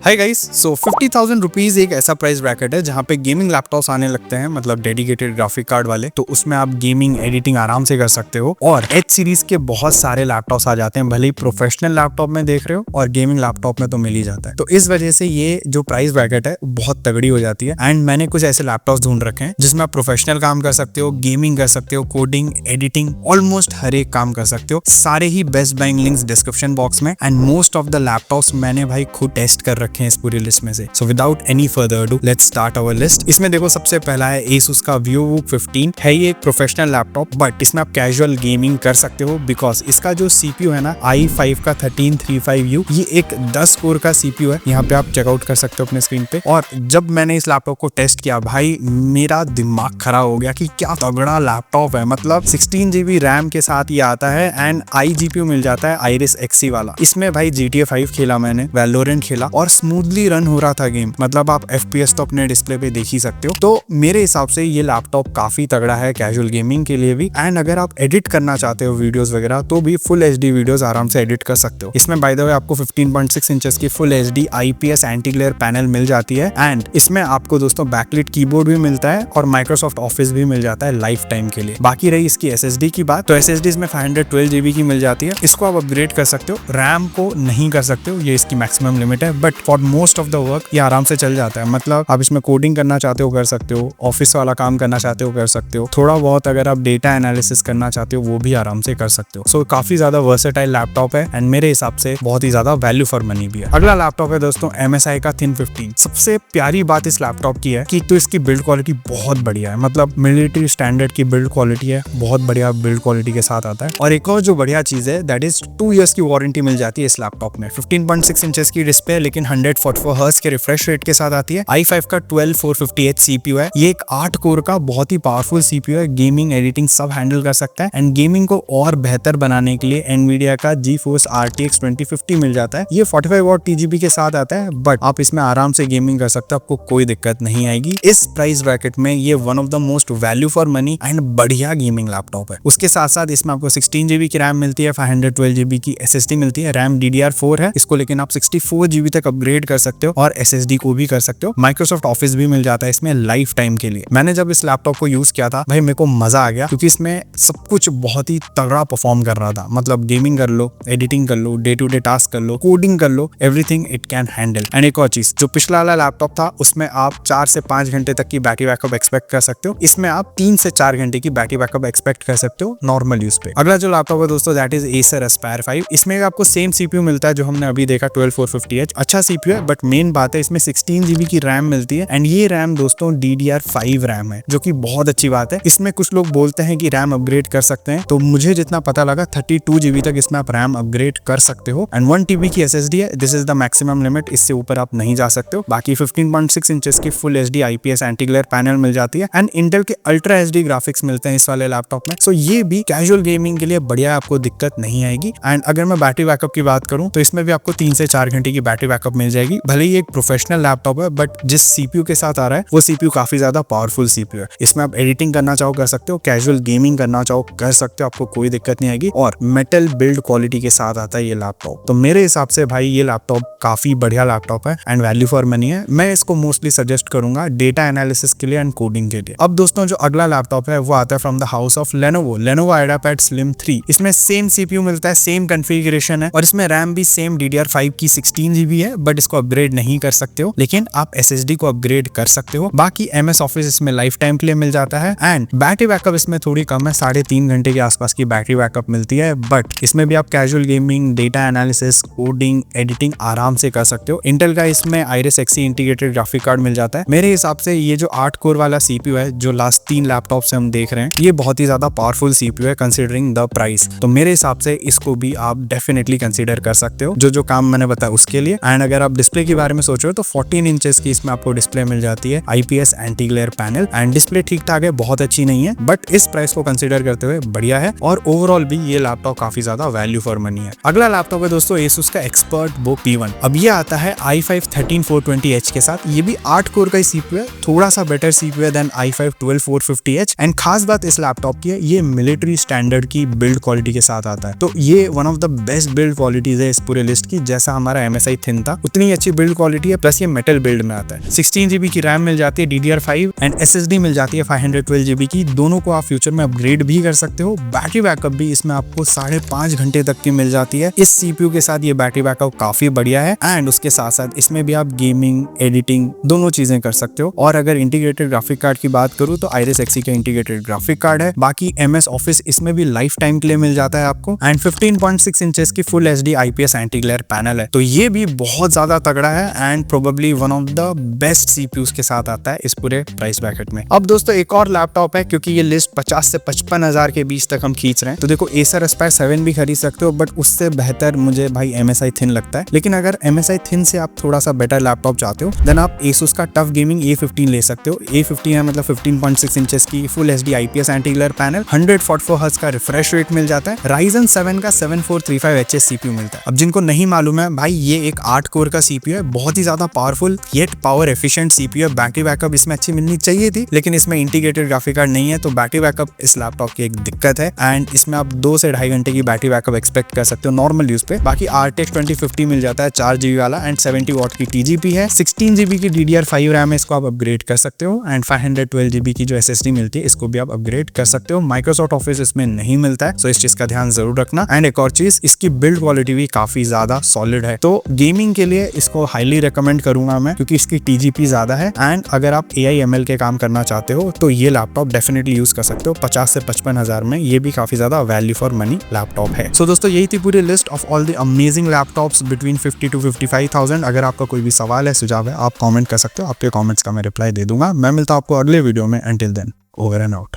Hi guys, सो 50,000 rupees एक ऐसा price bracket है जहाँ पे गेमिंग लैपटॉप्स आने लगते हैं, मतलब डेडिकेटेड ग्राफिक कार्ड वाले। तो उसमें आप गेमिंग एडिटिंग आराम से कर सकते हो और एच सीरीज के बहुत सारे लैपटॉप्स आ जाते हैं, भले ही प्रोफेशनल लैपटॉप में देख रहे हो और गेमिंग लैपटॉप में तो मिल ही जाता है। तो इस वजह से ये जो प्राइस ब्रैकेट है बहुत तगड़ी हो जाती है। एंड मैंने कुछ ऐसे लैपटॉप्स ढूंढ रखे हैं जिसमें आप प्रोफेशनल काम कर सकते हो, गेमिंग कर सकते हो, कोडिंग, एडिटिंग, ऑलमोस्ट हर एक काम कर सकते हो। सारे ही best buying links description box में। And most of the laptops मैंने भाई खुद टेस्ट कर रखे हैं इस पूरी लिस्ट में से। So without any further ado let's start our list. इसमें देखो सबसे पहला है Asus का VivoBook 15। है ये एक प्रोफेशनल लैपटॉप बट इसमें आप कैजुअल गेमिंग कर सकते हो बिकॉज इसका जो CPU है ना i5 का 1335U, ये एक 10 कोर का CPU है। यहाँ पे आप चेकआउट कर सकते हो अपने स्क्रीन पे। और जब मैंने इस लैपटॉप को टेस्ट किया भाई मेरा दिमाग खराब हो गया कि क्या तगड़ा लैपटॉप है। मतलब 16 GB रैम के साथ ये आता है एंड iGPU मिल जाता है Iris Xe वाला। इसमें भाई GTA 5 खेला मैंने, Valorant खेला और स्मूथली रन हो रहा था गेम। मतलब आप FPS तो अपने डिस्प्ले पे देख ही सकते हो। तो मेरे हिसाब से ये लैपटॉप काफी तगड़ा है कैजुअल गेमिंग के लिए भी। एंड अगर आप एडिट करना चाहते हो वीडियोस वगैरह तो भी फुल HD वीडियोस आराम से एडिट कर सकते हो। इसमें बाय द वे आपको 15.6 इंचेस की full HD IPS anti glare panel मिल जाती है। एंड इसमें आपको दोस्तों बैकलिट कीबोर्ड भी मिलता है और माइक्रोसॉफ्ट ऑफिस भी मिल जाता है लाइफ टाइम के लिए। बाकी रही इसकी SSD की बात, तो SSD इसमें 512 GB की मिल जाती है। इसको आप अपग्रेड कर सकते हो, रैम को नहीं कर सकते हो, ये इसकी मैक्सिमम लिमिट है। But for most of the work ये आराम से चल जाता है। मतलब आप इसमें कोडिंग करना चाहते हो कर सकते हो, ऑफिस वाला काम करना चाहते हो कर सकते हो, थोड़ा बहुत अगर आप डेटा एनालिसिस करना चाहते हो वो भी आराम से कर सकते हो। सो काफी ज्यादा वर्सेटाइल लैपटॉप है एंड मेरे हिसाब से बहुत ही ज्यादा वैल्यू फॉर मनी भी है। अगला लैपटॉप है दोस्तों MSI का Thin 15। सबसे प्यारी बात इस लैपटॉप की है कि तो इसकी बिल्ड क्वालिटी बहुत बढ़िया है। मतलब मिलिट्री स्टैंडर्ड की बिल्ड क्वालिटी है, बहुत बढ़िया बिल्ड क्वालिटी के साथ आता है। और एक और जो बढ़िया चीज है दैट इज 2 इयर्स की वारंटी मिल जाती है इस लैपटॉप में। 15.6 इंचेस की डिस्प्ले लेकिन 144 हर्ट्ज के रिफ्रेश रेट के साथ आती है। i5 का 12450H CPU है। ये एक 8 कोर का बहुत ही पावरफुल CPU है। गेमिंग एडिटिंग सब हैंडल कर सकता है एंड गेमिंग को और बेहतर बनाने के लिए Nvidia का GeForce RTX 2050 मिल जाता है। ये 45 वॉट TGP के साथ आता है बट आप इसमें आराम से गेमिंग कर सकते हो, आपको कोई दिक्कत नहीं आएगी। इस प्राइस ब्रैकेट में ये one of the most value for money and बढ़िया गेमिंग लैपटॉप है। उसके साथ साथ इसमें आपको 16 GB की रैम मिलती है, 512 GB की SSD मिलती है। रैम DDR4 है इसको, लेकिन आप 64 GB तक अपग्रेड कर सकते हो और SSD को भी कर सकते हो। माइक्रोसॉफ्ट ऑफिस भी मिल जाता है इसमें लाइफ टाइम के लिए। मैंने जब इस लैपटॉप को यूज किया था भाई मेरे को मजा आ गया क्योंकि इसमें सब कुछ बहुत ही तगड़ा परफॉर्म कर रहा था। मतलब गेमिंग कर लो, एडिटिंग कर लो, डे टू डे टास्क कर लो, कोडिंग कर लो, everything it can handle. And एक और चीज, जो पिछला वाला लैपटॉप था उसमें आप 4 से 5 घंटे तक की बैटरी बैकअप एक्सपेक्ट कर सकते हो, इसमें आप 3 से 4 घंटे की बैटरी बैकअप एक्सपेक्ट कर सकते हो नॉर्मल यूज पे। अगला जो लैपटॉप है दोस्तों दैट इज Acer Aspire 5। इसमें आपको सेम CPU मिलता है जो हमने अभी देखा 12450H। अच्छा CPU है बट मेन बात है इसमें 16 GB की रैम मिलती है एंड ये रैम दोस्तों DDR5 रैम है जो कि बहुत अच्छी बात है। इसमें कुछ लोग बोलते हैं कि रैम अपग्रेड कर सकते हैं, तो मुझे जितना पता लगा 32 GB तक इसमें आप रैम अपग्रेड कर सकते हो। एंड 1 TB की SSD है, this is the maximum limit, इससे ऊपर आप नहीं जा सकते हो। बाकी 15.6 इंचेस की full HD IPS anti glare panel मिल जाती है एंड इंटेल के अल्ट्रा HD ग्राफिक्स मिलते हैं इस वाले लैपटॉप में। सो ये भी कैजुअल गेमिंग के लिए बढ़िया, आपको दिक्कत नहीं आएगी। एंड अगर मैं बैटरी बैकअप की बात करूं तो इसमें भी आपको 3 से 4 घंटे की बैटरी बैकअप मिल जाएगी। भले ही एक प्रोफेशनल लैपटॉप है बट जिस CPU के साथ आ रहा है वो CPU काफी ज्यादा पावरफुल CPU है। इसमें आप एडिटिंग करना चाहो कर सकते हो, कैजुअल गेमिंग करना चाहो कर सकते हो, आपको कोई दिक्कत नहीं आएगी। और मेटल बिल्ड क्वालिटी के साथ आता है ये लैपटॉप। तो मेरे हिसाब से भाई ये लैपटॉप काफी बढ़िया लैपटॉप है एंड वैल्यू फॉर मनी है। मैं इसको मोस्टली सजेस्ट करूंगा डेटा एनालिसिस के लिए एंड कोडिंग के लिए। अब दोस्तों जो अगला लैपटॉप है वो आता है from the house of Lenovo IdeaPad Slim 3। इसमें सेम CPU मिलता है, सेम कॉन्फ़िगरेशन है और इसमें रैम भी सेम DDR5 की 16 GB है बट इसको अपग्रेड नहीं कर सकते हो, लेकिन आप SSD को अपग्रेड कर सकते हो। बाकी MS ऑफिस इसमें लाइफ टाइम के लिए मिल जाता है एंड बैटरी बैकअप इसमें थोड़ी कम है, 3.5 घंटे के आसपास की बैटरी बैकअप मिलती है। बट इसमें भी आप casual gaming, data analysis, coding, editing आराम से कर सकते हो। इंटेल का इसमें Iris Xe integrated graphic card मिल जाता है। मेरे हिसाब से ये जो 8 कोर वाला CPU है जो लास्ट 3 लैपटॉप से हम देख रहे हैं, ये बहुत ही ज्यादा पावरफुल CPU है कंसिडरिंग द प्राइस। तो मेरे हिसाब से इसको भी आप डेफिनेटली कंसीडर कर सकते हो जो काम मैंने बताया उसके लिए। एंड अगर आप डिस्प्ले के बारे में सोच रहे हो तो 14 इंचेस की इसमें आपको डिस्प्ले मिल जाती है, IPS anti glare panel and display ठीक ठाक है, बहुत अच्छी नहीं है बट इस प्राइस को कंसीडर करते हुए बढ़िया है। और ओवरऑल भी ये लैपटॉप काफी ज्यादा वैल्यू फॉर मनी है। अगला लैपटॉप है दोस्तों Asus का ExpertBook P1। अब ये आता है i5 13420H के साथ। ये भी 8 कोर का CPU है, थोड़ा सा बेटर CPU है देन i5 12450H। एंड खास बात इस लैपटॉप की है ये मिलिट्री स्टैंडर्ड की बिल्ड क्वालिटी के साथ आता है। तो ये one of the best build qualities है इस पूरे लिस्ट की। जैसा हमारा MSI Thin था इतनी अच्छी बिल्ड क्वालिटी है, प्लस ये मेटल बिल्ड में आता है। 16 GB की रैम मिल जाती है DDR5 एंड SSD मिल जाती है 512 GB की। दोनों को आप फ्यूचर में अपग्रेड भी कर सकते हो। बैटरी बैकअप भी इसमें आपको 5.5 घंटे तक की मिल जाती है। इस CPU के साथ ये बैटरी बैकअप काफी बढ़िया है एंड उसके साथ साथ इसमें भी आप गेमिंग, एडिटिंग दोनों चीजें कर सकते हो। और अगर इंटीग्रेटेड ग्राफिक कार्ड की बात करूँ तो Iris Xe का इंटीग्रेटेड ग्राफिक कार्ड है। बाकी MS Office इसमें भी लाइफ टाइम के लिए मिल जाता है आपको एंड 15.6 इंचेस की full HD IPS anti glare panel है। तो ये भी बहुत ज्यादा तगड़ा है and probably one of the best CPUs के साथ आता है इस पूरे प्राइस ब्रैकेट में। अब दोस्तों एक और लैपटॉप है, क्योंकि ये लिस्ट 50 से 55 हजार के बीच तक हम खींच रहे हैं, तो देखो Acer Aspire 7 भी खरीद सकते हो, बट उससे बेहतर मुझे भाई MSI Thin लगता है। लेकिन अगर MSI Thin से आप थोड़ा सा बेटर लैपटॉप चाहते हो देन आप Asus का टफ गेमिंग A15 ले सकते हो। A15 है मतलब 15.6 इंचेस की full HD IPS anti glare panel, 144 hertz का रिफ्रेश रेट मिल जाता है। Ryzen 7 का 7435HS CPU मिलता है। अब जिनको नहीं मालूम है भाई, ये एक 8 कोर का CPU है, बहुत ही ज्यादा powerful yet power efficient CPU है। बैटरी बैकअप इसमें अच्छी मिलनी चाहिए थी, लेकिन इसमें इंटीग्रेटेड ग्राफिक कार्ड नहीं है, तो बैटरी बैकअप इस लैपटॉप की एक दिक्कत है एंड इसमें आप 2 से 2.5 घंटे की बैटरी बैकअप एक्सपेक्ट कर सकते हो नॉर्मल यूज पे। बाकी RTX 2050 मिल जाता है 4 GB वाला एंड 70 वॉट की TGP है। 16 GB की DDR5 रैम है, इसको आप अपग्रेड कर सकते हो एंड 512 GB की जो SSD मिलती है इसको भी आप अपग्रेड कर सकते हो। माइक्रोसॉफ्ट ऑफिस इसमें नहीं मिलता है, सो इस चीज का ध्यान जरूर रखना। एंड एक और चीज, इसकी बिल्ड क्वालिटी भी काफी ज्यादा सॉलिड है, तो गेमिंग के लिए इसको हाईली रिकमेंड करूंगा मैं, क्योंकि इसकी TGP ज्यादा है एंड अगर आप AI ML के काम करना चाहते हो तो ये लैपटॉप डेफिनेटली यूज कर सकते हो। 50 से 55 हजार में ये भी काफी ज्यादा वैल्यू फॉर मनी लैपटॉप है। सो दोस्तों यही थी पूरी list of all the amazing laptops between 50 to 55,000। अगर आपका कोई भी सवाल है, सुझाव है, आप कमेंट कर सकते हो। आपके कमेंट्स का मैं रिप्लाई दे दूंगा। मैं मिलता हूं आपको अगले वीडियो में। Until then, over and out.